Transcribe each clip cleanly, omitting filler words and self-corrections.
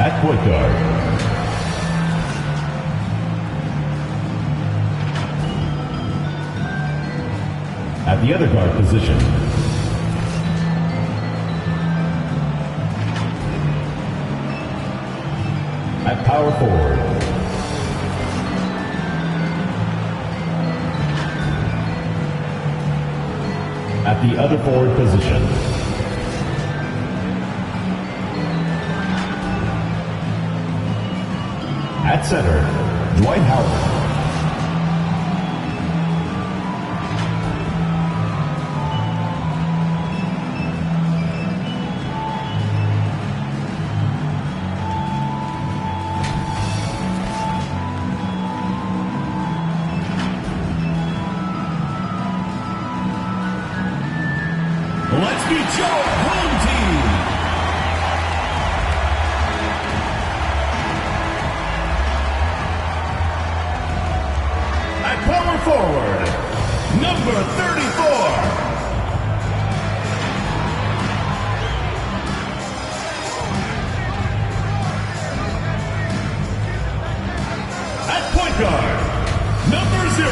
At point guard. At the other guard position. At power forward. At the other forward position. At center, Dwight Howard. Let's meet your home team. At power forward, number 34. At point guard, number 0.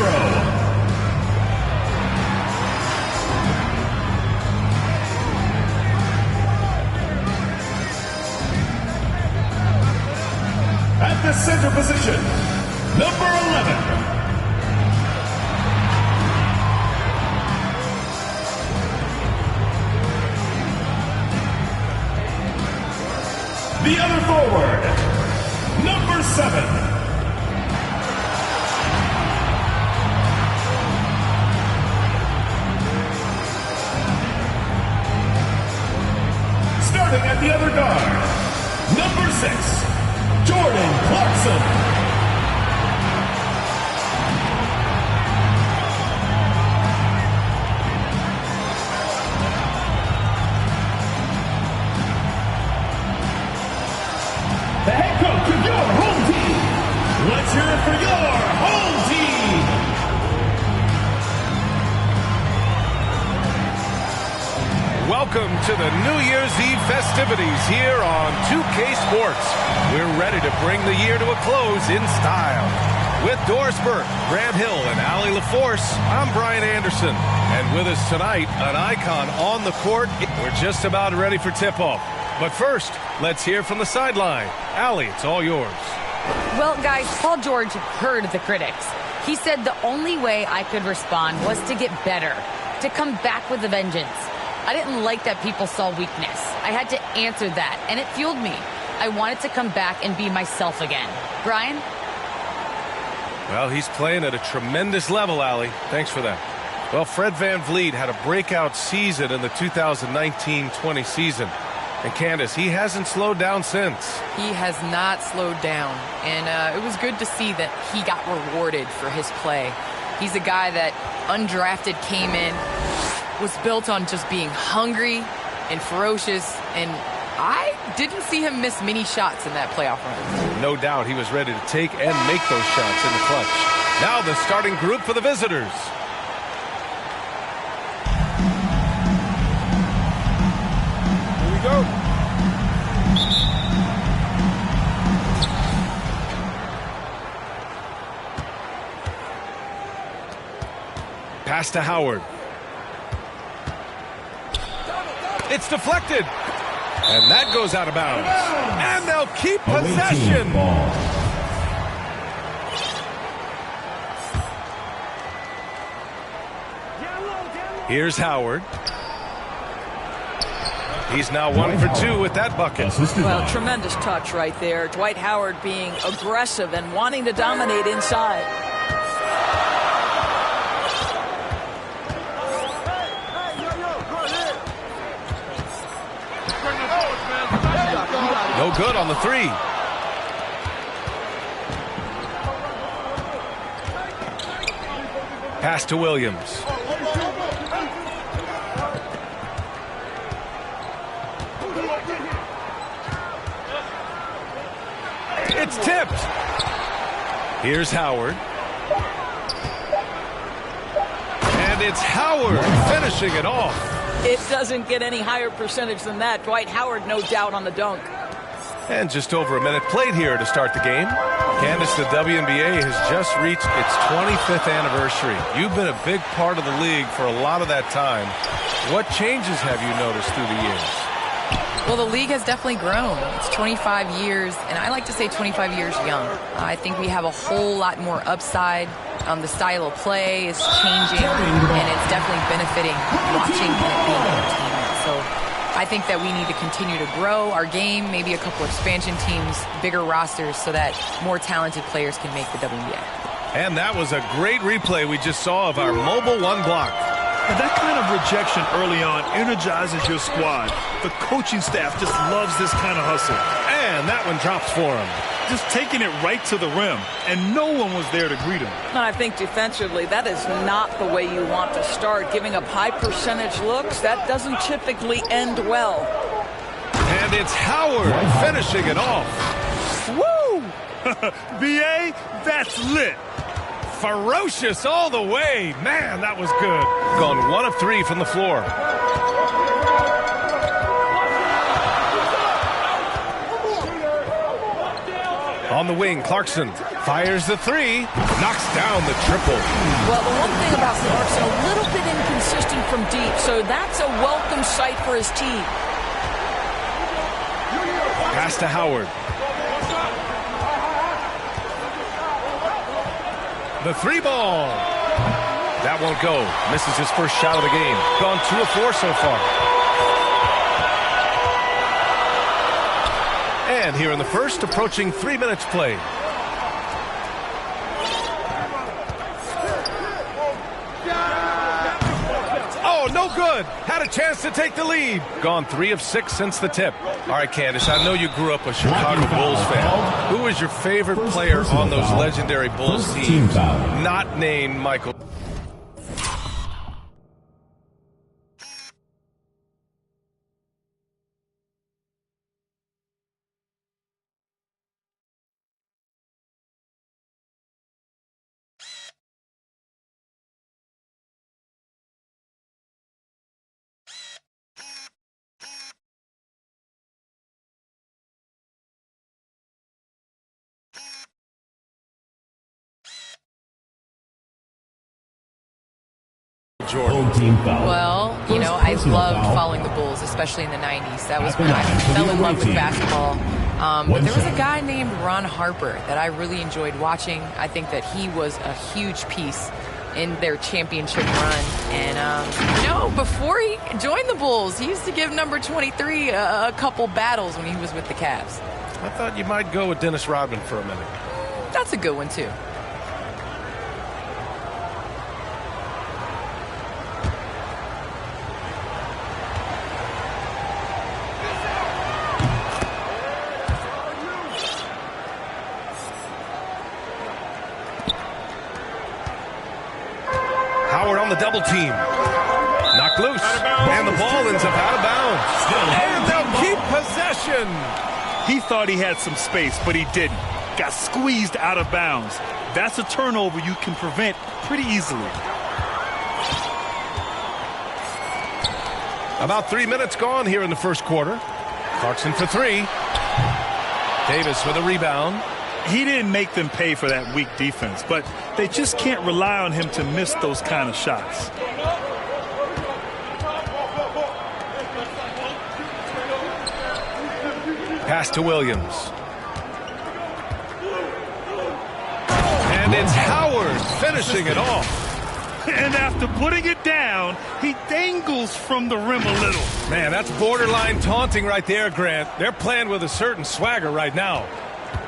At the center position, number 11. The other forward, number 7. Starting at the other guard, number 6. Jordan Clarkson. The head coach of your home team. Let's hear it for your home team. Welcome to the New Year's Eve festivities here on 2K Sports. We're ready to bring the year to a close in style. With Doris Burke, Graham Hill, and Allie LaForce, I'm Brian Anderson. And with us tonight, an icon on the court. We're just about ready for tip-off. But first, let's hear from the sideline. Allie, it's all yours. Well, guys, Paul George heard the critics. He said the only way I could respond was to get better, to come back with a vengeance. I didn't like that people saw weakness. I had to answer that, and it fueled me. I wanted to come back and be myself again. Brian? Well, he's playing at a tremendous level, Allie. Thanks for that. Well, Fred VanVleet had a breakout season in the 2019-20 season. And Candace, he hasn't slowed down since. He has not slowed down. And it was good to see that he got rewarded for his play. He's a guy that undrafted came in, was built on just being hungry and ferocious, and I didn't see him miss many shots in that playoff run. No doubt he was ready to take and make those shots in the clutch. Now the starting group for the visitors. Here we go. Pass to Howard. It's deflected. And that goes out of bounds. And they'll keep possession. Here's Howard. He's now 1 for 2 with that bucket. Well, tremendous touch right there. Dwight Howard being aggressive and wanting to dominate inside. No good on the three. Pass to Williams. It's tipped. Here's Howard. And it's Howard finishing it off. It doesn't get any higher percentage than that. Dwight Howard, no doubt, on the dunk. And just over a minute played here to start the game. Candace, the WNBA has just reached its 25th anniversary. You've been a big part of the league for a lot of that time. What changes have you noticed through the years? Well, the league has definitely grown. It's 25 years, and I like to say 25 years young. I think we have a whole lot more upside. The style of play is changing, and it's definitely benefiting watching and it being entertainment. So I think that we need to continue to grow our game, maybe a couple expansion teams, bigger rosters, so that more talented players can make the WNBA. And that was a great replay we just saw of our mobile one block. And that kind of rejection early on energizes your squad. The coaching staff just loves this kind of hustle. And that one drops for him. Just taking it right to the rim, and no one was there to greet him. And I think defensively, that is not the way you want to start. Giving up high percentage looks, that doesn't typically end well. And it's Howard finishing it off. Woo! BA, that's lit. Ferocious all the way. Man, that was good. Gone 1 of 3 from the floor. On the wing, Clarkson fires the 3, knocks down the triple. Well, the one thing about Clarkson, a little bit inconsistent from deep, so that's a welcome sight for his team. Pass to Howard. The 3 ball. That won't go. Misses his first shot of the game. Gone 2 of 4 so far. And here in the first, approaching 3 minutes played. Oh, no good. Had a chance to take the lead. Gone 3 of 6 since the tip. All right, Candace, I know you grew up a Chicago Bulls fan. Who was your favorite player on those legendary Bulls teams? Not named Michael. Home team foul. Well, you know, I loved following the Bulls, especially in the 90s. That was when I fell in love with basketball. But there was a guy named Ron Harper that I really enjoyed watching. I think that he was a huge piece in their championship run. And, you know, before he joined the Bulls, he used to give number 23 a couple battles when he was with the Cavs. I thought you might go with Dennis Rodman for a minute. That's a good one, too. Howard on the double team. Knocked loose. And the ball ends up out of bounds. And they'll keep possession. He thought he had some space, but he didn't. Got squeezed out of bounds. That's a turnover you can prevent pretty easily. About 3 minutes gone here in the first quarter. Clarkson for 3. Davis with a rebound. He didn't make them pay for that weak defense, but they just can't rely on him to miss those kind of shots. Pass to Williams. And it's Howard finishing it off. And after putting it down, he dangles from the rim a little. Man, that's borderline taunting right there, Grant. They're playing with a certain swagger right now.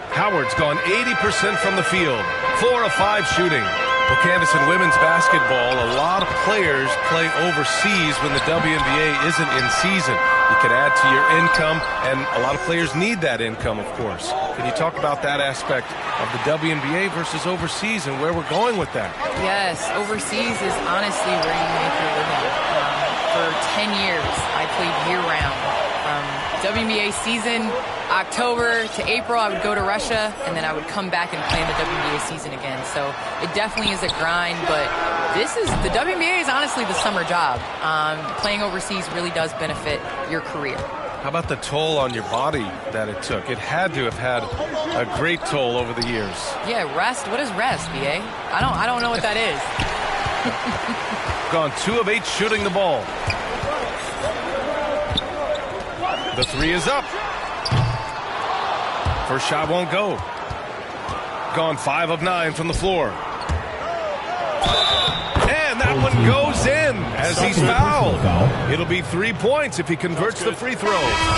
Howard's gone 80% from the field. 4 of 5 shooting. Well, Candace, in women's basketball, a lot of players play overseas when the WNBA isn't in season. You can add to your income, and a lot of players need that income, of course. Can you talk about that aspect of the WNBA versus overseas and where we're going with that? Yes, overseas is honestly where you make your living. For 10 years, I played year-round. WNBA season, October to April, I would go to Russia, and then I would come back and play in the WNBA season again. So it definitely is a grind, but the WNBA is honestly the summer job. Playing overseas really does benefit your career. How about the toll on your body that it took? It had to have had a great toll over the years. Yeah, rest. What is rest, BA? I don't know what that is. Gone 2 of 8 shooting the ball. The 3 is up. First shot won't go. Gone 5 of 9 from the floor. And that one goes in as he's fouled. It'll be 3 points if he converts the free throw.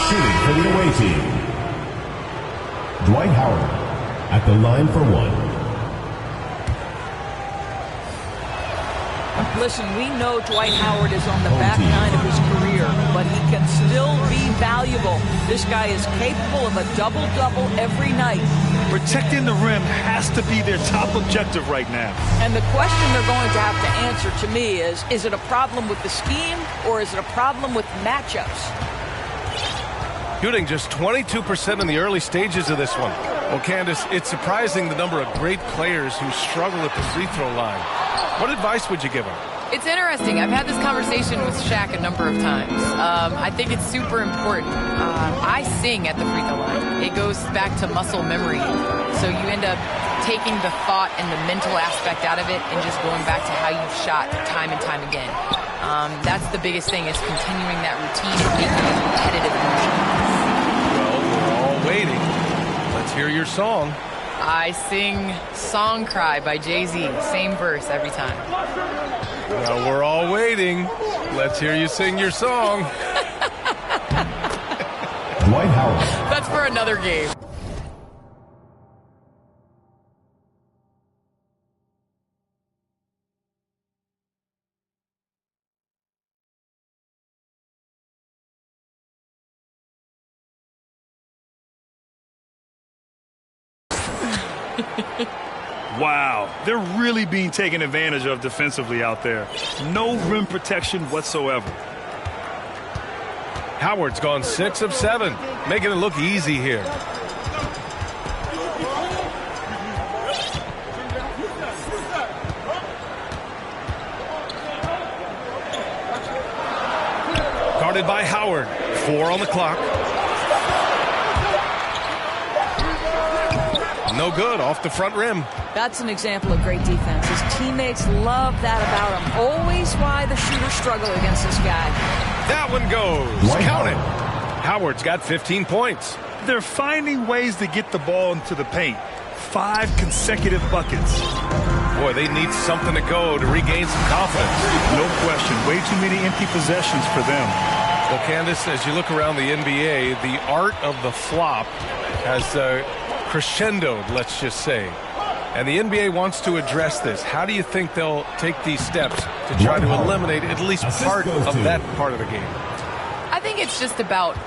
Shooting for the away team, Dwight Howard at the line for 1. Listen, we know Dwight Howard is on the back nine of his career, but he can still be valuable. This guy is capable of a double-double every night. Protecting the rim has to be their top objective right now. And the question they're going to have to answer to me is it a problem with the scheme or is it a problem with matchups? Shooting just 22% in the early stages of this one. Well, Candace, it's surprising the number of great players who struggle at the free throw line. What advice would you give them? It's interesting. I've had this conversation with Shaq a number of times. I think it's super important. I sing at the free throw line. It goes back to muscle memory. So you end up taking the thought and the mental aspect out of it and just going back to how you've shot time and time again. That's the biggest thing, is continuing that routine and making it repetitive motion. Well, we're all waiting. Let's hear your song. I sing Song Cry by Jay-Z. Same verse every time. Well, we're all waiting. Let's hear you sing your song. Dwight Howard. That's for another game. Wow, they're really being taken advantage of defensively out there. No rim protection whatsoever. Howard's gone 6 of 7, making it look easy here. Guarded by Howard. 4 on the clock. No good, off the front rim. That's an example of great defense. His teammates love that about him. Always why the shooters struggle against this guy. That one goes. Count it. Howard's got 15 points. They're finding ways to get the ball into the paint. 5 consecutive buckets. Boy, they need something to go to regain some confidence. No question. Way too many empty possessions for them. Well, Candace, as you look around the NBA, the art of the flop has crescendoed, let's just say. And the NBA wants to address this. How do you think they'll take these steps to try to eliminate at least part of that part of the game? I think it's just about,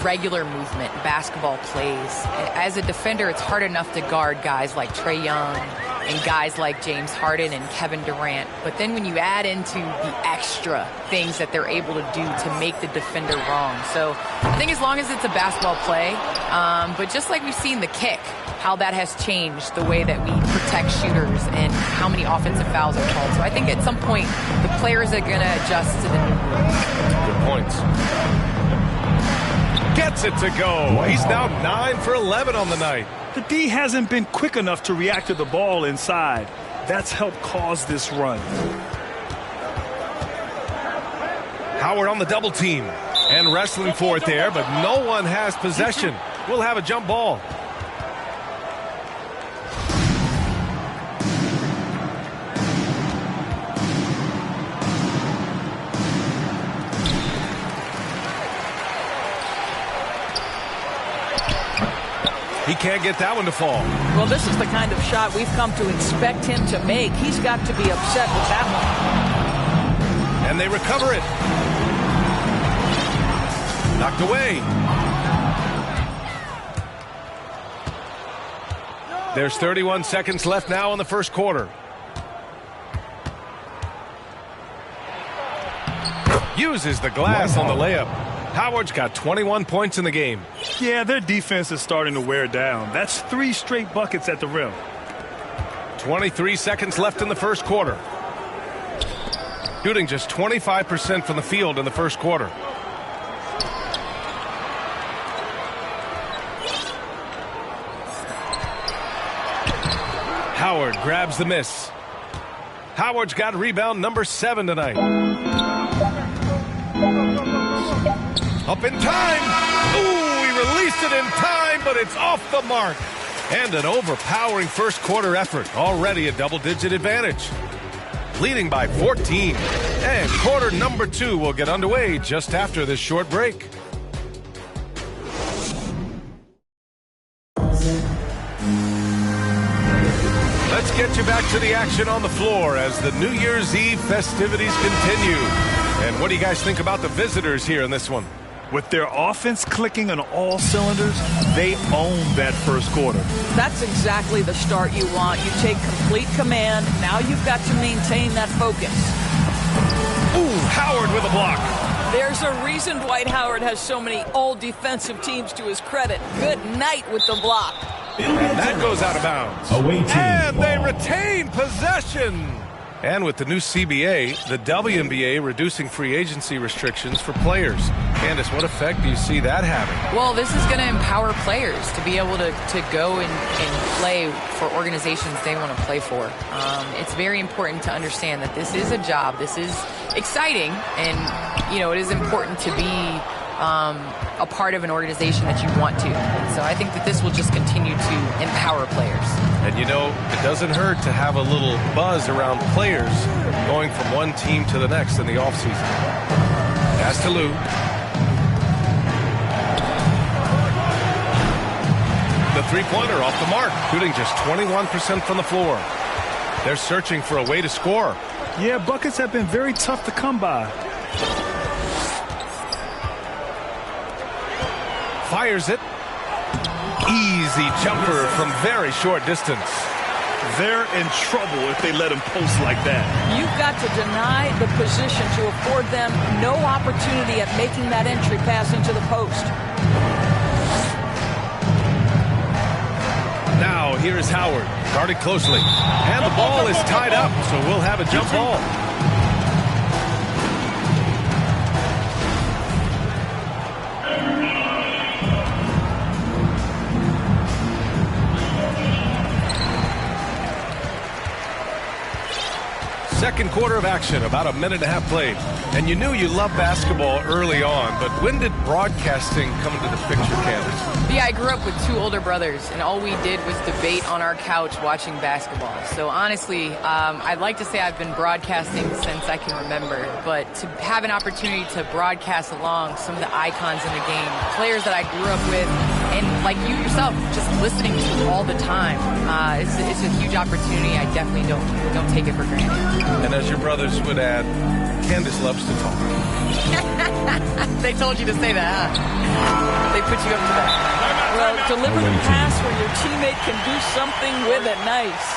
regular movement, basketball plays. As a defender, it's hard enough to guard guys like Trae Young and guys like James Harden and Kevin Durant. But then when you add into the extra things that they're able to do to make the defender wrong. So I think as long as it's a basketball play, but just like we've seen the kick, how that has changed the way that we protect shooters and how many offensive fouls are called. So I think at some point the players are going to adjust to the new rules. Good points. Gets it to go. He's now 9 for 11 on the night. The D hasn't been quick enough to react to the ball inside. That's helped cause this run. Howard on the double team and wrestling for it there, but no one has possession. We'll have a jump ball. He can't get that one to fall. Well, this is the kind of shot we've come to expect him to make. He's got to be upset with that one. And they recover it. Knocked away. There's 31 seconds left now in the first quarter. Uses the glass on the layup. Howard's got 21 points in the game. Yeah, their defense is starting to wear down. That's 3 straight buckets at the rim. 23 seconds left in the first quarter. Shooting just 25% from the field in the first quarter. Howard grabs the miss. Howard's got rebound number 7 tonight. Up in time. Ooh, he released it in time, but it's off the mark. And an overpowering first quarter effort. Already a double-digit advantage. Leading by 14. And quarter number 2 will get underway just after this short break. Let's get you back to the action on the floor as the New Year's Eve festivities continue. And what do you guys think about the visitors here in this one? With their offense clicking on all cylinders, they own that first quarter. That's exactly the start you want. You take complete command. Now you've got to maintain that focus. Ooh, Howard with a block. There's a reason Dwight Howard has so many all-defensive teams to his credit. Good night with the block. And that goes out of bounds. Away team And they ball. retain possession. And with the new CBA, the WNBA reducing free agency restrictions for players. Candace, what effect do you see that having? Well, this is going to empower players to be able to go and play for organizations they want to play for. It's very important to understand that this is a job. This is exciting, and, you know, it is important to be a part of an organization that you want to. And so I think that this will just continue to empower players. And, you know, it doesn't hurt to have a little buzz around players going from one team to the next in the offseason. Pass to Lou. The three-pointer off the mark, shooting just 21% from the floor. They're searching for a way to score. Yeah, buckets have been very tough to come by. Fires it. Easy jumper from very short distance. They're in trouble if they let him post like that. You've got to deny the position to afford them no opportunity at making that entry pass into the post. Now here's Howard, guarded closely. And the ball is tied up, so we'll have a jump ball. Second quarter of action, about a minute and a half played. And you knew you loved basketball early on, but when did broadcasting come into the picture, Candace? Yeah, I grew up with 2 older brothers, and all we did was debate on our couch watching basketball. So honestly, I'd like to say I've been broadcasting since I can remember, but to have an opportunity to broadcast along some of the icons in the game, players that I grew up with, and like you yourself, just listening to all the time, it's a huge opportunity. I definitely don't take it for granted. And as your brothers would add, Candace loves to talk. They told you to say that, huh? They put you up to that. Well, deliver the pass where your teammate can do something with it. Nice.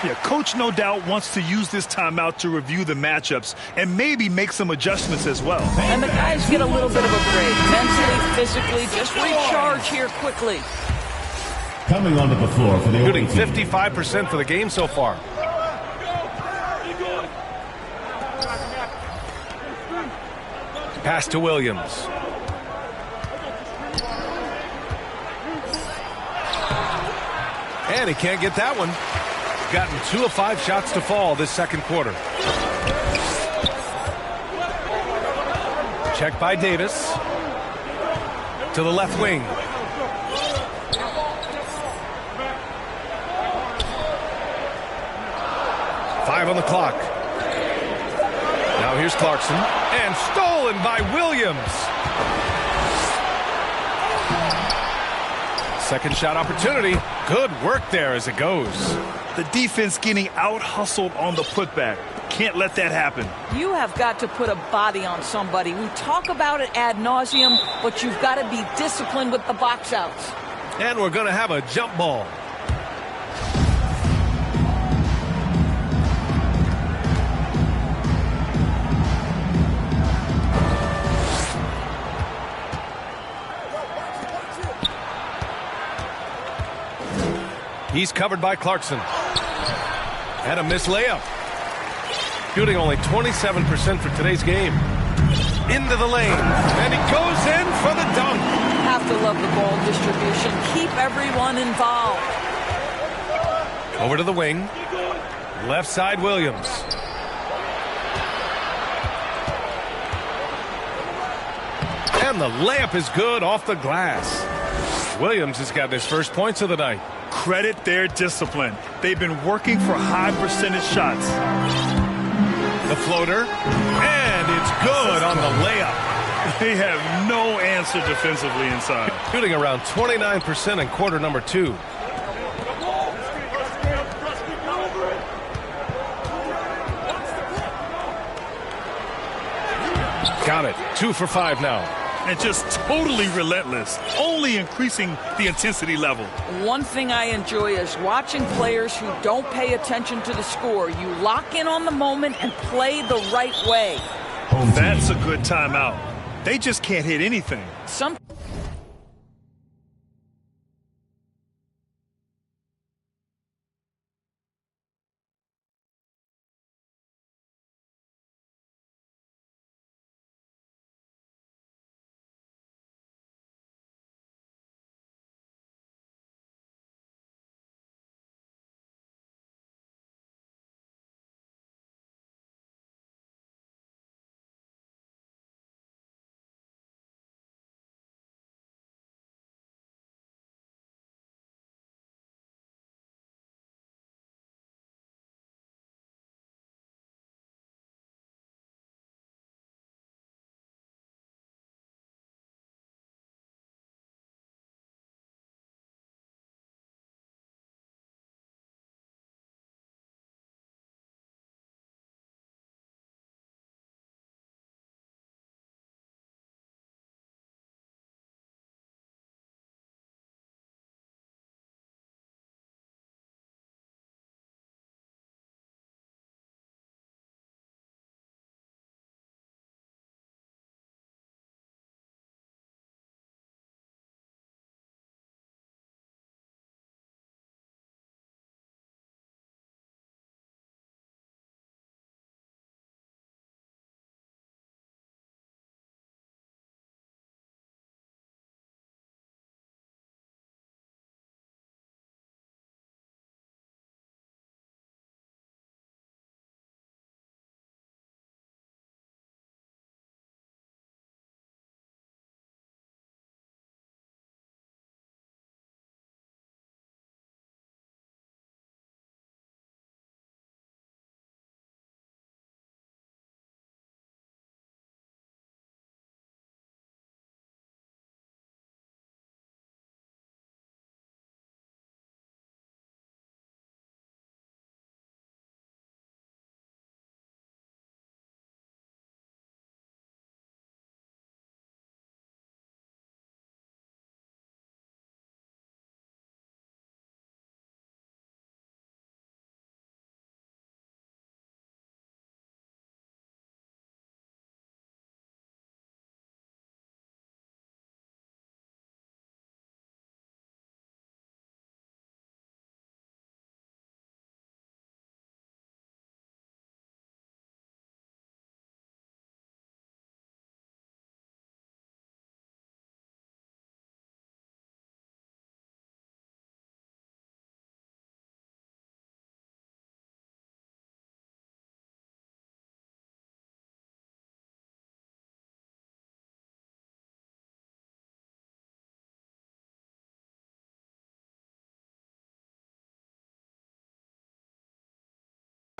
Yeah, coach no doubt wants to use this timeout to review the matchups and maybe make some adjustments as well. And the guys get a little bit of a break. Mentally, physically, just recharge here quickly. Coming onto the floor for the Shooting away team. 55% for the game so far. Pass to Williams. And he can't get that one. Gotten 2 of 5 shots to fall this second quarter. Check by Davis. To the left wing. Five on the clock. Now here's Clarkson. And stolen by Williams. Second shot opportunity. Good work there as it goes. The defense getting out-hustled on the putback. Can't let that happen. You have got to put a body on somebody. We talk about it ad nauseum, but you've got to be disciplined with the box outs. And we're going to have a jump ball. He's covered by Clarkson. And a missed layup. Shooting only 27% for today's game. Into the lane. And he goes in for the dunk. Have to love the ball distribution. Keep everyone involved. Over to the wing. Left side, Williams. And the layup is good off the glass. Williams has got his first points of the night. Credit their discipline. They've been working for high percentage shots. The floater. And it's good on the layup. They have no answer defensively inside. Shooting around 29% in quarter number 2. Got it. 2 for 5 now. And just totally relentless, only increasing the intensity level. One thing I enjoy is watching players who don't pay attention to the score. You lock in on the moment and play the right way. That's a good timeout. They just can't hit anything.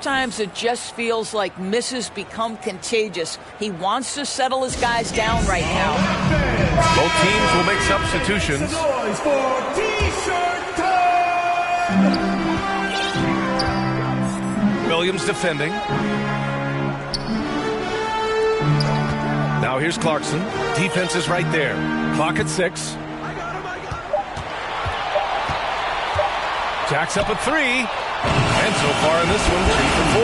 Sometimes it just feels like misses become contagious. He wants to settle his guys down right now. Both teams will make substitutions. Williams defending. Now here's Clarkson. Defense is right there. Clock at 6. Jacks up a 3. And so far in this one, 3 for 4.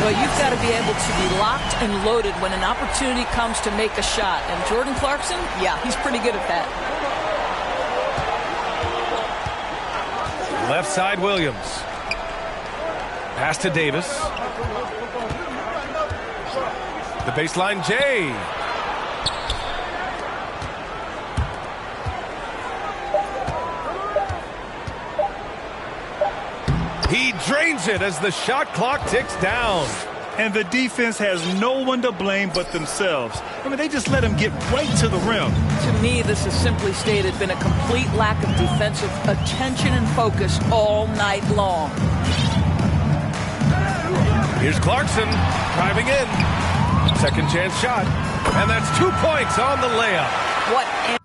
Well, you've got to be able to be locked and loaded when an opportunity comes to make a shot. And Jordan Clarkson, yeah, he's pretty good at that. Left side, Williams. Pass to Davis. The baseline, Jay. He drains it as the shot clock ticks down. And the defense has no one to blame but themselves. I mean, they just let him get right to the rim. To me, this has simply stated been a complete lack of defensive attention and focus all night long. Here's Clarkson driving in. Second chance shot. And that's 2 points on the layup. What?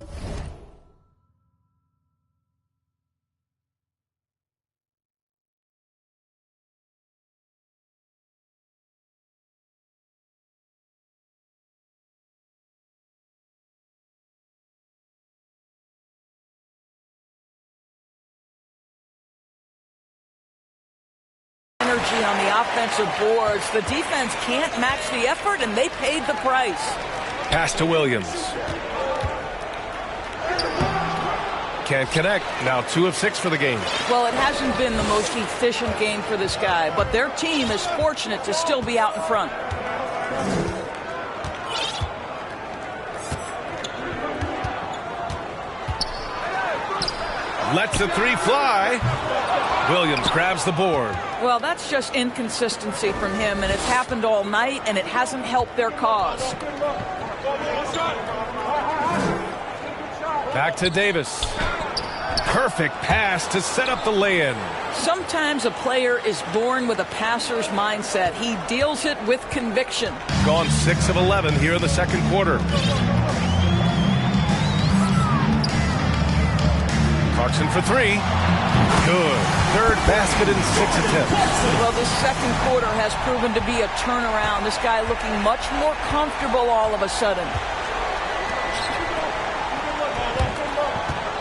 Energy on the offensive boards. The defense can't match the effort, and they paid the price. Pass to Williams. Can't connect. Now 2 of 6 for the game. Well, it hasn't been the most efficient game for this guy, but their team is fortunate to still be out in front. Lets the 3 fly. Williams grabs the board. Well, that's just inconsistency from him, and it's happened all night, and it hasn't helped their cause. Back to Davis. Perfect pass to set up the lay-in. Sometimes a player is born with a passer's mindset. He deals it with conviction. Gone 6 of 11 here in the second quarter. Clarkson for 3. Good. Third basket in 6 attempts. Well, this second quarter has proven to be a turnaround. This guy looking much more comfortable all of a sudden.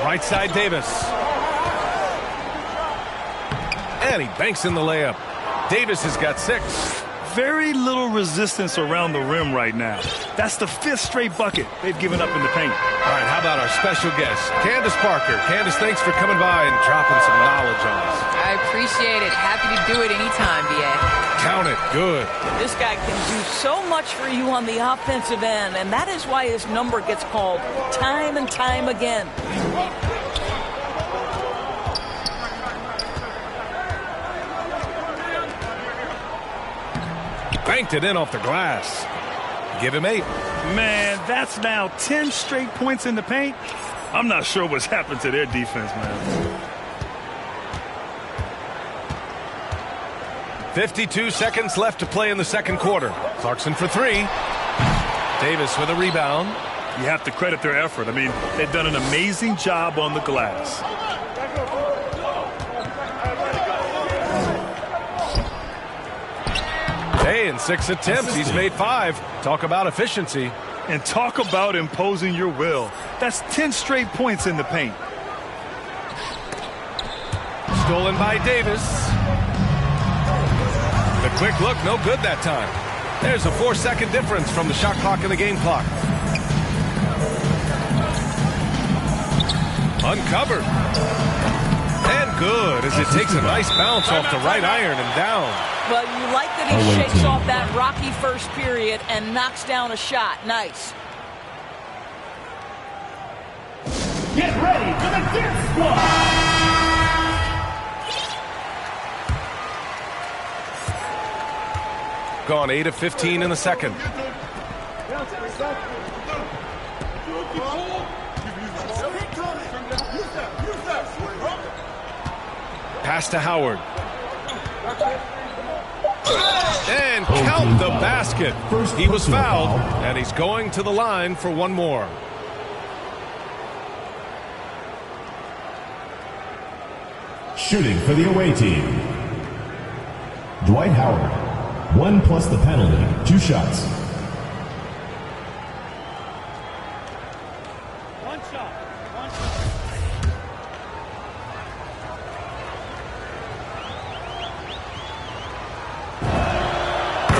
Right side Davis. And he banks in the layup. Davis has got 6. Very little resistance around the rim right now. That's the 5th straight bucket they've given up in the paint. All right, how about our special guest, Candace Parker. Candace, thanks for coming by and dropping some knowledge on us. I appreciate it. Happy to do it anytime, BA. Count it. Good. This guy can do so much for you on the offensive end, and that is why his number gets called time and time again. Banked it in off the glass. Give him 8. Man, that's now 10 straight points in the paint. I'm not sure what's happened to their defense, man. 52 seconds left to play in the second quarter. Clarkson for 3. Davis with a rebound. You have to credit their effort. I mean, they've done an amazing job on the glass. Hey, in 6 attempts, he's made 5. Talk about efficiency. And talk about imposing your will. That's 10 straight points in the paint. Stolen by Davis. The quick look, no good that time. There's a 4-second difference from the shot clock and the game clock. Uncovered. And good as it takes a nice bounce off the right iron and down. Well, you like that he shakes off that rocky first period and knocks down a shot. Nice. Get ready for the dance squad! Gone 8 of 15 in the second. Pass to Howard. And count the basket. He was fouled, and he's going to the line for one more. Shooting for the away team, Dwight Howard. 1 plus the penalty. 2 shots. One shot.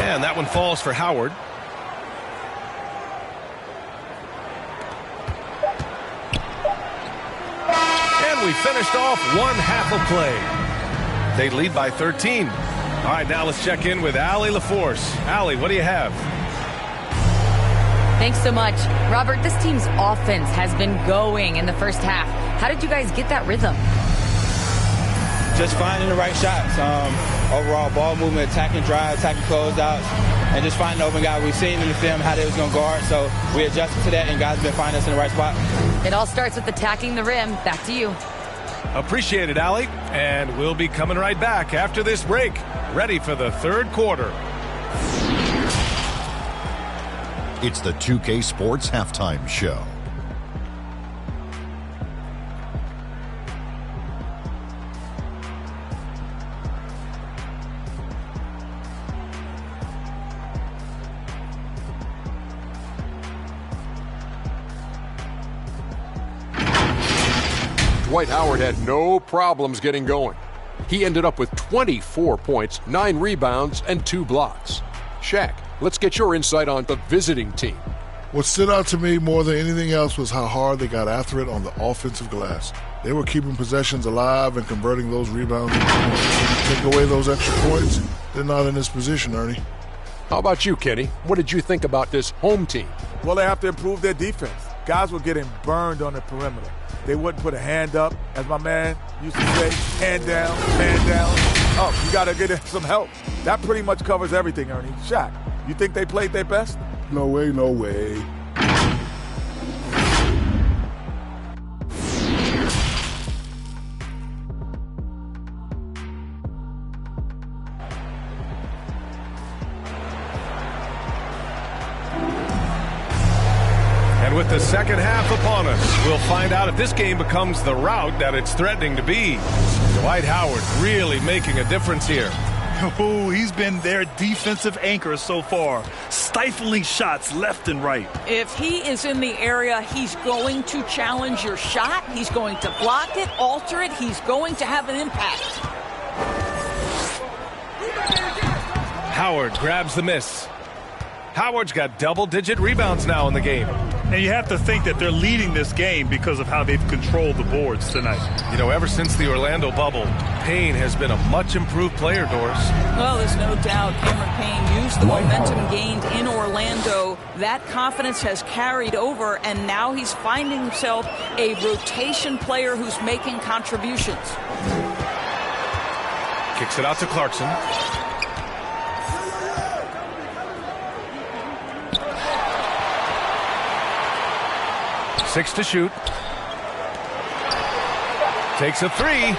And that one falls for Howard. And we finished off one half of play. They lead by 13. All right, now let's check in with Allie LaForce. Allie, what do you have? Thanks so much. Robert, this team's offense has been going in the first half. How did you guys get that rhythm? just finding the right shots. Overall ball movement, attacking drive, attacking closeouts, and just finding the open guy. We've seen in the film how they was going to guard, so we adjusted to that, and guys have been finding us in the right spot. It all starts with attacking the rim. Back to you. Appreciate it, Allie. And we'll be coming right back after this break. Ready for the third quarter. It's the 2K Sports Halftime Show. Dwight Howard had no problems getting going. He ended up with 24 points, 9 rebounds, and 2 blocks. Shaq, let's get your insight on the visiting team. What stood out to me more than anything else was how hard they got after it on the offensive glass. They were keeping possessions alive and converting those rebounds into points. Take away those extra points, they're not in this position, Ernie. How about you, Kenny? What did you think about this home team? Well, they have to improve their defense. Guys were getting burned on the perimeter. They wouldn't put a hand up, as my man used to say, hand down, man down. Oh, you got to get some help. That pretty much covers everything, Ernie. Shaq, you think they played their best? No way, no way. And with the second half upon us, we'll find out if this game becomes the rout that it's threatening to be. Dwight Howard really making a difference here. Oh, he's been their defensive anchor so far, stifling shots left and right. If he is in the area, he's going to challenge your shot. He's going to block it, alter it. He's going to have an impact. Howard grabs the miss. Howard's got double-digit rebounds now in the game. And you have to think that they're leading this game because of how they've controlled the boards tonight. You know, ever since the Orlando bubble, Payne has been a much-improved player, Doris. Well, there's no doubt Cameron Payne used the momentum gained in Orlando. That confidence has carried over, and now he's finding himself a rotation player who's making contributions. Kicks it out to Clarkson. Six to shoot. Takes a three.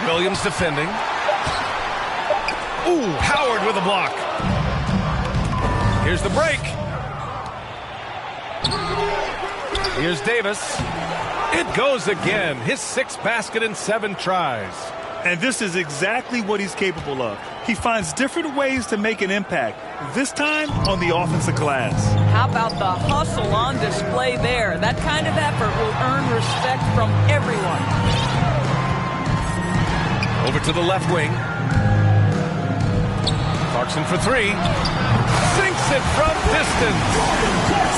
Williams defending. Ooh, Howard with a block. Here's the break. Here's Davis. It goes again. His 6th basket in 7 tries. And this is exactly what he's capable of. He finds different ways to make an impact, this time on the offensive glass. How about the hustle on display there? That kind of effort will earn respect from everyone. Over to the left wing. Clarkson for 3. Sinks it from distance.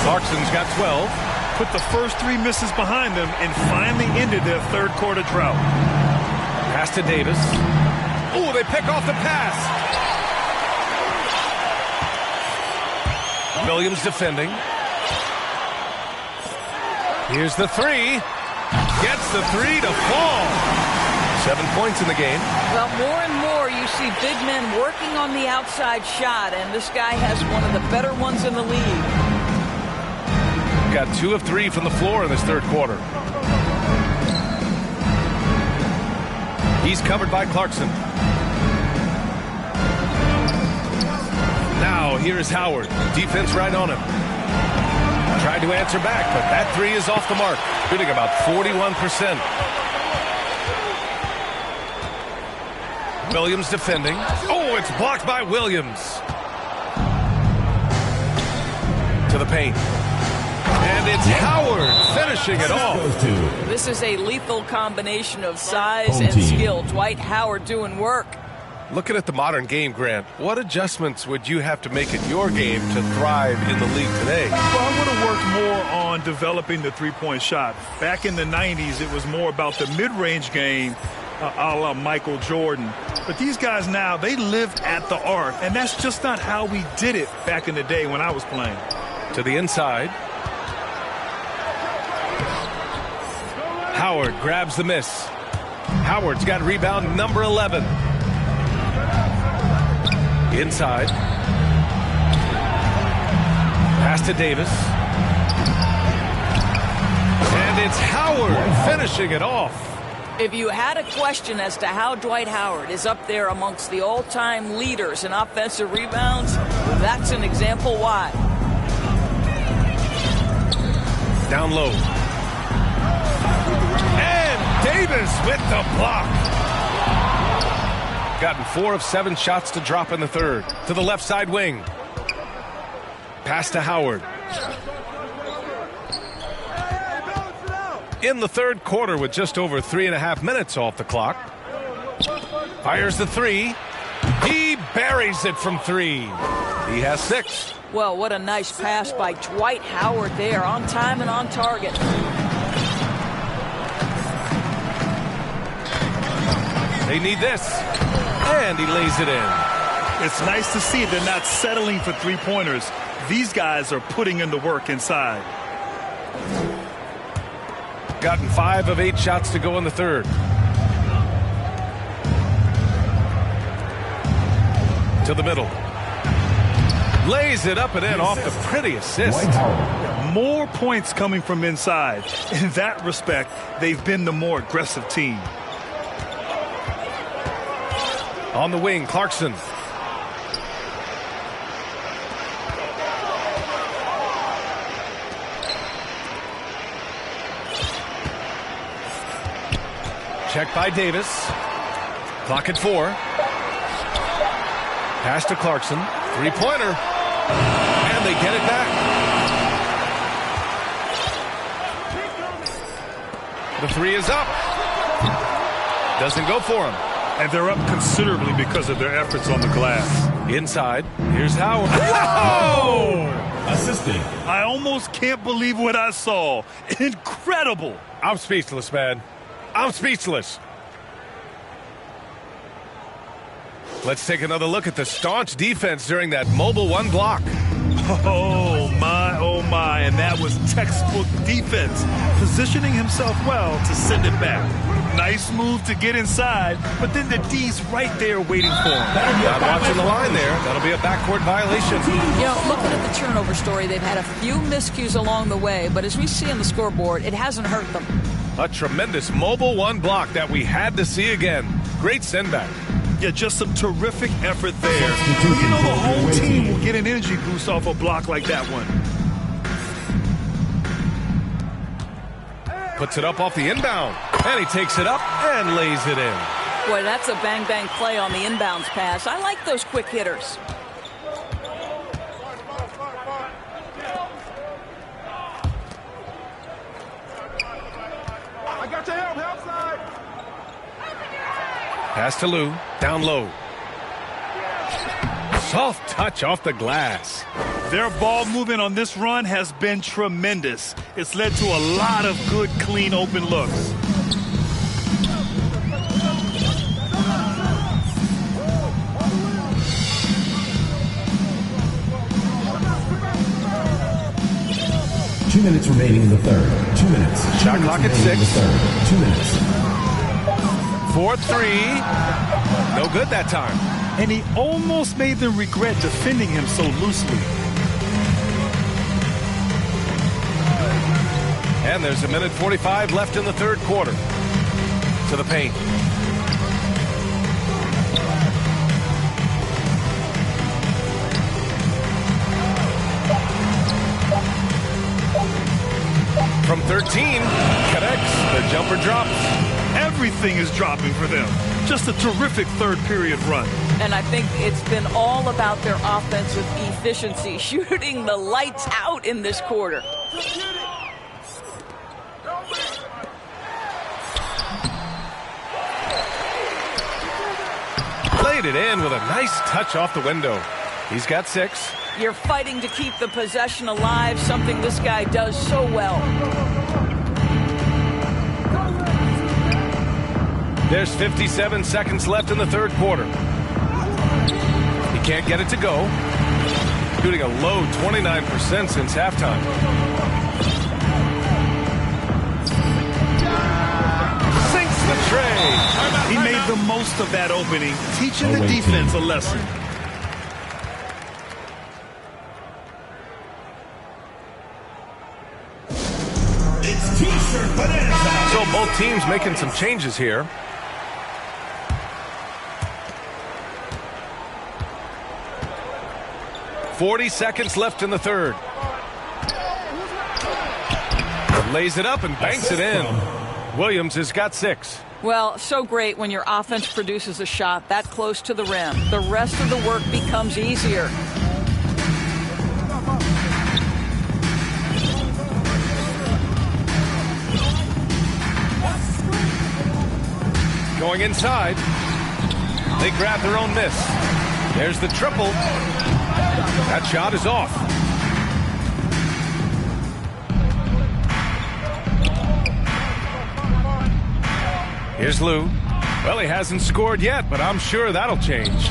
Clarkson's got 12. Put the first 3 misses behind them and finally ended their third quarter drought. Pass to Davis. Ooh, they pick off the pass. Williams defending. Here's the 3. Gets the 3 to fall. 7 points in the game. Well, more and more you see big men working on the outside shot, and this guy has one of the better ones in the league. Got 2 of 3 from the floor in this third quarter. He's covered by Clarkson. Now here is Howard. Defense right on him. Tried to answer back, but that 3 is off the mark. Shooting about 41%. Williams defending. Oh, it's blocked by Williams. To the paint. And it's Howard finishing it off. This is a lethal combination of size and skill. Dwight Howard doing work. Looking at the modern game, Grant, what adjustments would you have to make in your game to thrive in the league today? Well, I would have worked more on developing the three-point shot. Back in the 90s, it was more about the mid-range game. a la Michael Jordan. But these guys now, they live at the arc, and that's just not how we did it back in the day when I was playing. To the inside. Howard grabs the miss. Howard's got rebound number 11. Inside. Pass to Davis. And it's Howard finishing it off. If you had a question as to how Dwight Howard is up there amongst the all-time leaders in offensive rebounds, that's an example why. Down low. And Davis with the block. Gotten 4 of 7 shots to drop in the third. To the left side wing. Pass to Howard. In the third quarter with just over 3.5 minutes off the clock. Fires the three. He buries it from 3. He has 6. Well, what a nice pass by Dwight Howard there, on time and on target. They need this. And he lays it in. It's nice to see they're not settling for three-pointers. These guys are putting in the work inside. Gotten 5 of 8 shots to go in the third. To the middle. Lays it up and in off the pretty assist. More points coming from inside. In that respect, they've been the more aggressive team. On the wing, Clarkson. Check by Davis. Clock at 4. Pass to Clarkson. Three-pointer. And they get it back. The 3 is up. Doesn't go for him. And they're up considerably because of their efforts on the glass. Inside. Here's Howard. Whoa! Assisting. I almost can't believe what I saw. Incredible. I'm speechless, man. I'm speechless. Let's take another look at the staunch defense during that mobile 1 block. Oh, my. And that was textbook defense. Positioning himself well to send it back. Nice move to get inside, but then the D's right there waiting for him. Not watching the line there. That'll be a backcourt violation. You know, looking at the turnover story, they've had a few miscues along the way, but as we see on the scoreboard, it hasn't hurt them. A tremendous mobile 1 block that we had to see again. Great send back. Yeah, just some terrific effort there. You know, the whole team will get an energy boost off a block like that one. Puts it up off the inbound. And he takes it up and lays it in. Boy, that's a bang-bang play on the inbounds pass. I like those quick hitters. I got your help side. Pass to Lou. Down low. Soft touch off the glass. Their ball movement on this run has been tremendous. It's led to a lot of good, clean, open looks. Two minutes remaining in the third. 2 minutes. Shot clock at 6. 2 minutes. 4-3. No good that time. And he almost made them regret defending him so loosely. And there's 1:45 left in the third quarter. To the paint. From 13, connects. The jumper drops. Everything is dropping for them. Just a terrific third period run. And I think it's been all about their offensive efficiency, shooting the lights out in this quarter. Laid it in with a nice touch off the window. He's got 6. You're fighting to keep the possession alive, something this guy does so well. There's 57 seconds left in the third quarter. He can't get it to go. Shooting a low 29% since halftime. Sinks the tray. He made the most of that opening, teaching the defense a lesson. It's T-shirt bonanza. So both teams making some changes here. .40 seconds left in the third. Lays it up and banks it in. Williams has got 6. Well, so great when your offense produces a shot that close to the rim. The rest of the work becomes easier. Going inside. They grab their own miss. There's the triple. That shot is off. Here's Lou. Well, he hasn't scored yet, but I'm sure that'll change.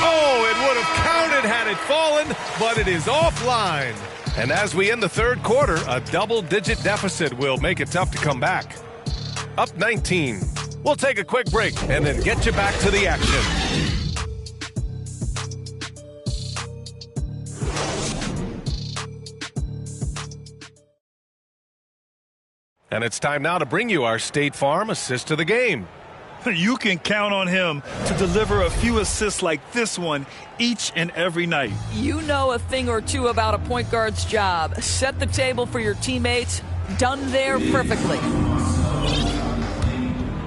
Oh, it would have counted had it fallen, but it is offline. And as we end the third quarter, a double-digit deficit will make it tough to come back. Up 19. We'll take a quick break and then get you back to the action. And it's time now to bring you our State Farm assist of the game. You can count on him to deliver a few assists like this one each and every night. You know a thing or two about a point guard's job. Set the table for your teammates. Done there perfectly.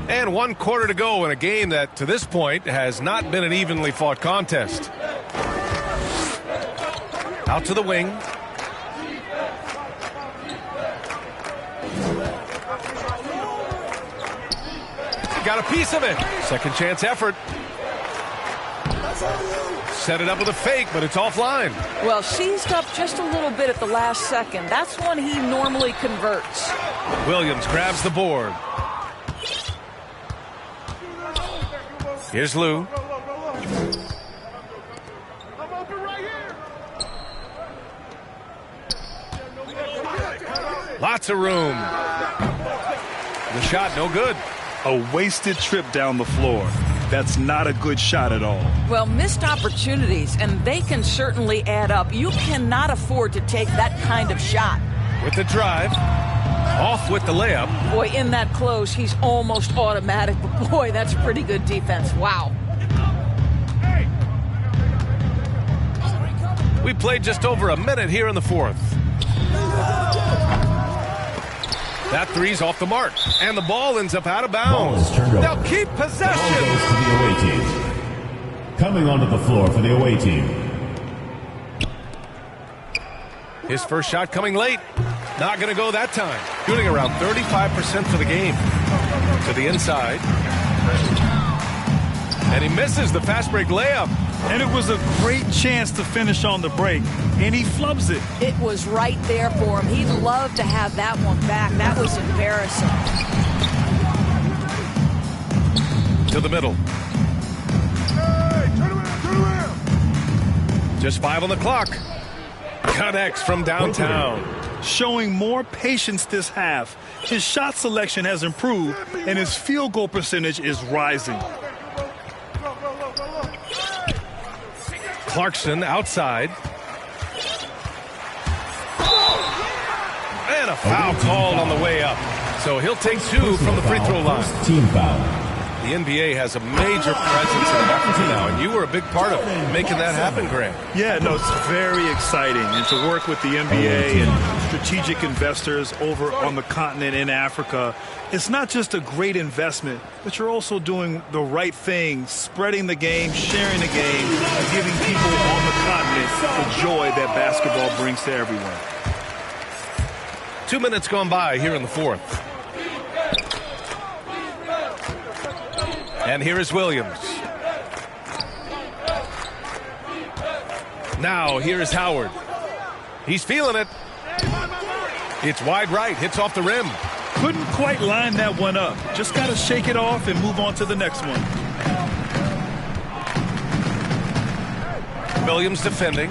And 1 quarter to go in a game that, to this point, has not been an evenly fought contest. Out to the wing. Got a piece of it. Second chance effort. Set it up with a fake, but it's offline. Well, seized up just a little bit at the last second. That's when he normally converts. Williams grabs the board. Here's Lou. Lots of room. The shot no good. A wasted trip down the floor. That's not a good shot at all. Well, missed opportunities, and they can certainly add up. You cannot afford to take that kind of shot. With the drive. Off with the layup. Boy, in that close, he's almost automatic. But boy, that's pretty good defense. Wow. We played just over a minute here in the fourth. That three's off the mark, and the ball ends up out of bounds. They'll keep possession. Ball goes to the away team. Coming onto the floor for the away team. His first shot coming late. Not going to go that time. Shooting around 35% for the game. To the inside. And he misses the fast break layup. And it was a great chance to finish on the break. And he flubs it. It was right there for him. He'd love to have that one back. That was embarrassing. To the middle. Hey, turn around. Just 5 on the clock. Connects from downtown. Showing more patience this half. His shot selection has improved, and his field goal percentage is rising. Clarkson outside. And a foul called on the way up. So he'll take 2 from the free throw line. Team foul. The NBA has a major presence in Africa now, and you were a big part of making that happen, Grant. Yeah, no, it's very exciting. And to work with the NBA and strategic investors over on the continent in Africa, it's not just a great investment, but you're also doing the right thing, spreading the game, sharing the game, and giving people on the continent the joy that basketball brings to everyone. 2 minutes gone by here in the fourth. And here is Williams. Now here is Howard. He's feeling it. It's wide right, hits off the rim. Couldn't quite line that one up. Just got to shake it off and move on to the next one. Williams defending.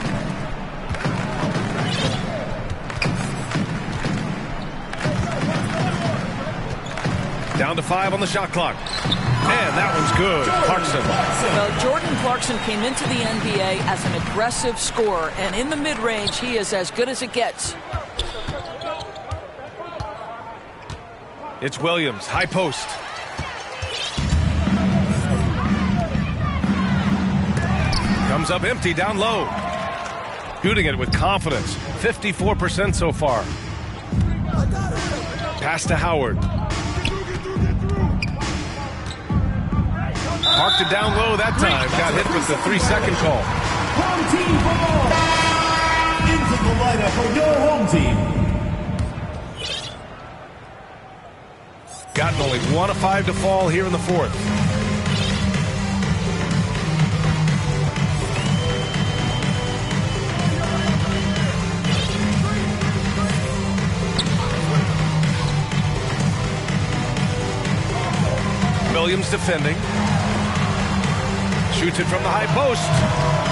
Down to 5 on the shot clock. And that one's good. Clarkson. Well, Jordan Clarkson came into the NBA as an aggressive scorer, and in the mid-range, he is as good as it gets. It's Williams, high post. Comes up empty, down low. Shooting it with confidence. 54% so far. Pass to Howard. Parked it down low that time. Got hit with the 3-second call. Home team ball. Into the lineup for your home team. Gotten only 1 of 5 to fall here in the fourth. Williams defending. Shoots it from the high post.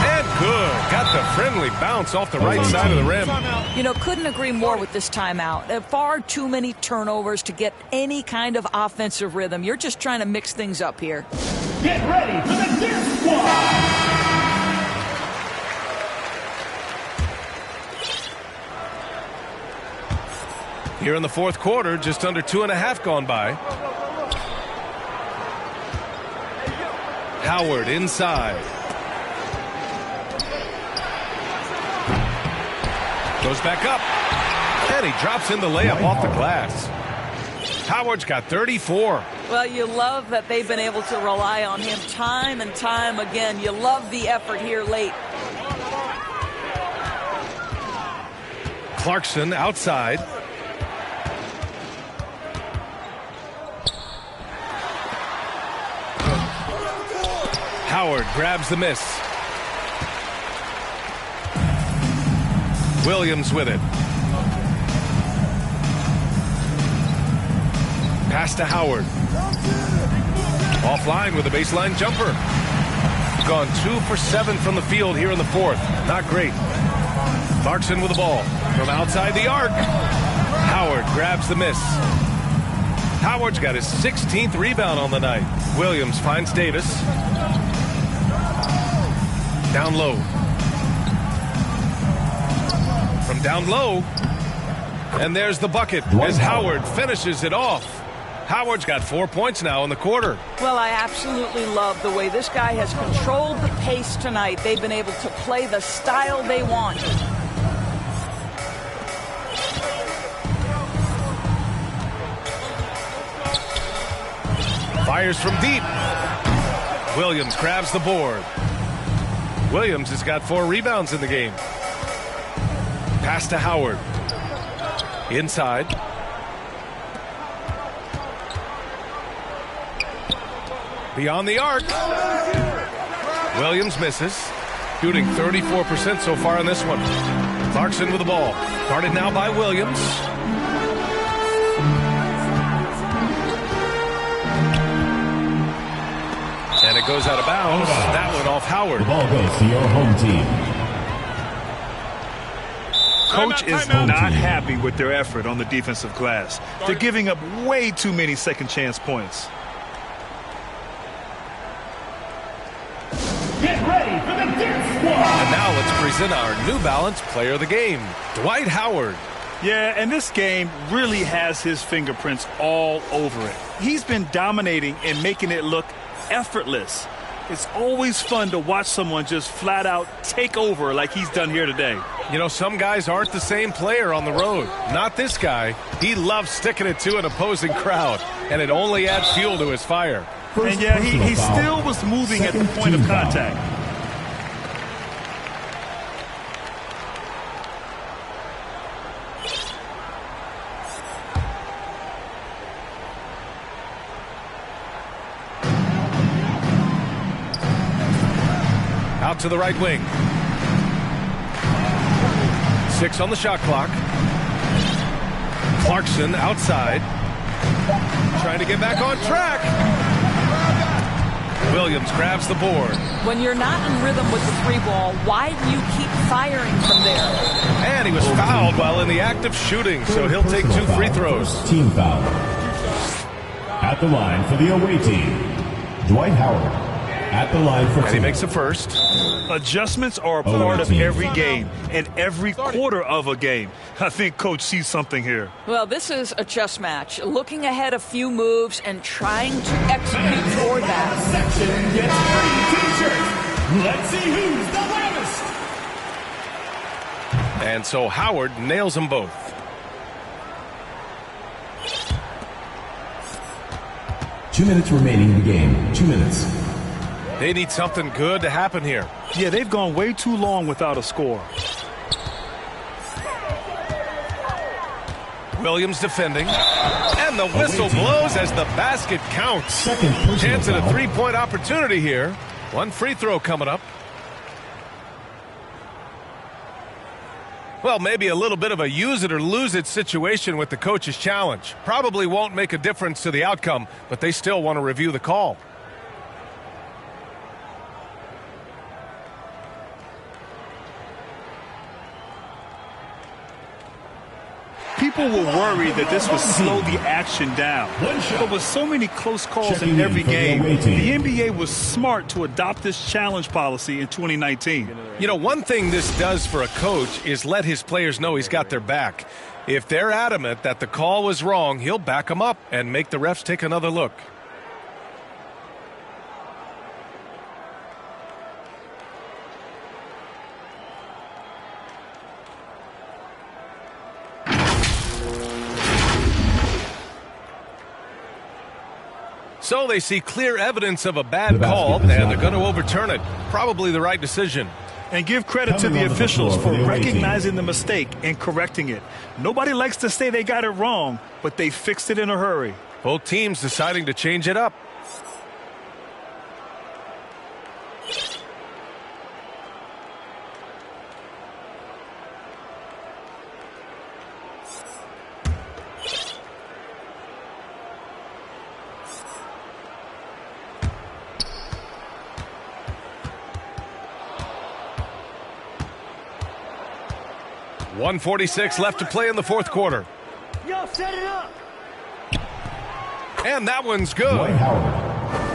And good. Got the friendly bounce off the right side of the rim. You know, couldn't agree more with this timeout. There are far too many turnovers to get any kind of offensive rhythm. You're just trying to mix things up here. Get ready for the dance squad. Here in the fourth quarter, just under 2.5 gone by. Howard inside. Goes back up. And he drops in the layup off the glass. Howard's got 34. Well, you love that they've been able to rely on him time and time again. You love the effort here late. Clarkson outside. Howard grabs the miss. Williams with it. Pass to Howard. Offline with a baseline jumper. Gone 2 for 7 from the field here in the fourth. Not great. Clarkson with the ball. From outside the arc. Howard grabs the miss. Howard's got his 16th rebound on the night. Williams finds Davis. Down low. From down low. And there's the bucket as Howard finishes it off. Howard's got 4 points now in the quarter. Well, I absolutely love the way this guy has controlled the pace tonight. They've been able to play the style they want. Fires from deep. Williams grabs the board. Williams has got 4 rebounds in the game. Pass to Howard. Inside. Beyond the arc. Williams misses. Shooting 34% so far in this one. Clarkson with the ball. Guarded now by Williams. And it goes out of bounds. That one off Howard. The ball goes to your home team. Coach is not happy with their effort on the defensive glass. They're giving up way too many second chance points. Get ready for the dance squad. And now let's present our New Balance player of the game, Dwight Howard. Yeah, and this game really has his fingerprints all over it. He's been dominating and making it look effortless. It's always fun to watch someone just flat out take over like he's done here today. You know, some guys aren't the same player on the road. Not this guy. He loves sticking it to an opposing crowd, and it only adds fuel to his fire. And yeah, he still was moving at the point of contact. Out to the right wing. 6 on the shot clock. Clarkson outside. Trying to get back on track. Williams grabs the board. When you're not in rhythm with the three ball, why do you keep firing from there? And he was fouled while in the act of shooting, so he'll take 2 free throws. Team foul. At the line for the away team, Dwight Howard. At the line for and he makes a first. Adjustments are a part of every game and every quarter of a game. I think Coach sees something here. Well, this is a chess match. Looking ahead a few moves and trying to execute toward that. Section gets free t-shirts. Let's see who's the loudest. And so Howard nails them both. Two minutes remaining in the game. 2 minutes. They need something good to happen here. Yeah, they've gone way too long without a score. Williams defending. And the whistle blows as the basket counts. Chance at a three-point opportunity here. 1 free throw coming up. Well, maybe a little bit of a use it or lose it situation with the coach's challenge. Probably won't make a difference to the outcome, but they still want to review the call. People were worried that this would slow the action down. But with so many close calls in every game, the NBA was smart to adopt this challenge policy in 2019. You know, one thing this does for a coach is let his players know he's got their back. If they're adamant that the call was wrong, he'll back them up and make the refs take another look. So they see clear evidence of a bad call, and they're going to overturn it. Probably the right decision. And give credit to the officials for recognizing the mistake and correcting it. Nobody likes to say they got it wrong, but they fixed it in a hurry. Both teams deciding to change it up. .146 left to play in the fourth quarter. Yo, set it up. And that one's good.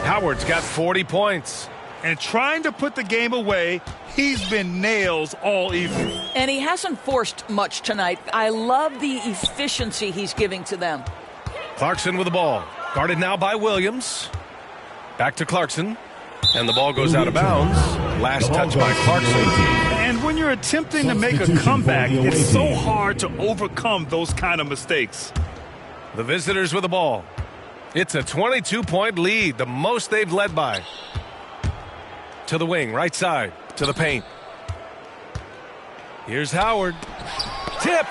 Howard's got 40 points. And trying to put the game away, he's been nails all evening. And he hasn't forced much tonight. I love the efficiency he's giving to them. Clarkson with the ball. Guarded now by Williams. Back to Clarkson. And the ball goes out of bounds. Last touch by Clarkson. And when you're attempting to make a comeback, it's so hard to overcome those kind of mistakes. The visitors with the ball. It's a 22-point lead, the most they've led by. To the wing, right side, to the paint. Here's Howard. Tipped.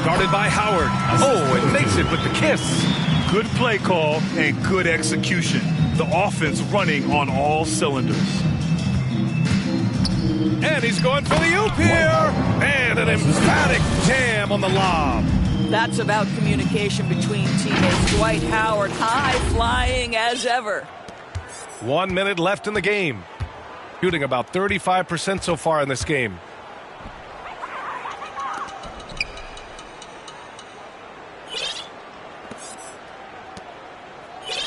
Guarded by Howard. Oh, and makes it with the kiss. Good play call and good execution. The offense running on all cylinders. And he's going for the oop here. And an emphatic jam on the lob. That's about communication between teammates. Dwight Howard, high flying as ever. 1 minute left in the game. Shooting about 35% so far in this game.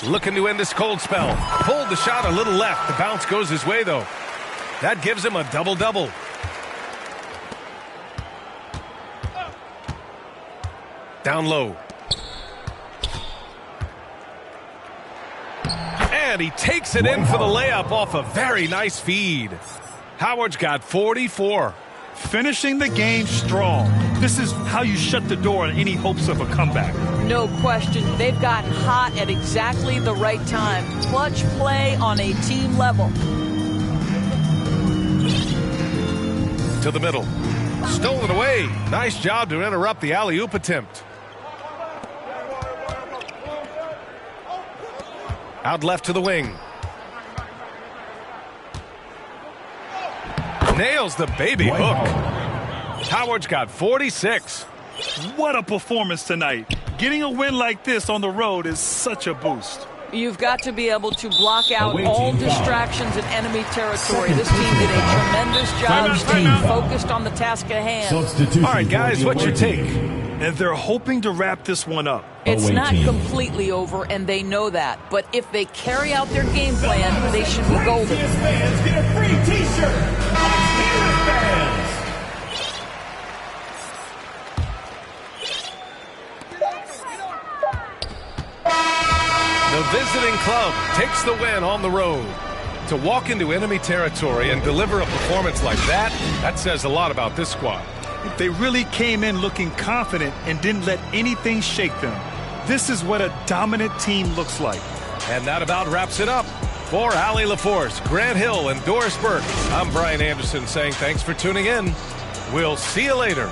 Looking to end this cold spell. Pulled the shot a little left. The bounce goes his way, though. That gives him a double-double. Down low. And he takes it in for the layup off a very nice feed. Howard's got 44. Finishing the game strong. This is how you shut the door on any hopes of a comeback. No question. They've gotten hot at exactly the right time. Clutch play on a team level. To the middle. Stolen away. Nice job to interrupt the alley-oop attempt. Out left to the wing. nails the baby hook. Howard's got 46. What a performance tonight. Getting a win like this on the road is such a boost. You've got to be able to block out all distractions in enemy territory. This team did a tremendous job staying focused on the task at hand. All right, guys, what's your take? And they're hoping to wrap this one up. It's not completely over, and they know that. But if they carry out their game plan, they should be golden. Fans get a free T-shirt. Steelers fans. The visiting club takes the win on the road. To walk into enemy territory and deliver a performance like that, that says a lot about this squad. They really came in looking confident and didn't let anything shake them. This is what a dominant team looks like. And that about wraps it up. For Allie LaForce, Grant Hill, and Doris Burke, I'm Brian Anderson saying thanks for tuning in. We'll see you later.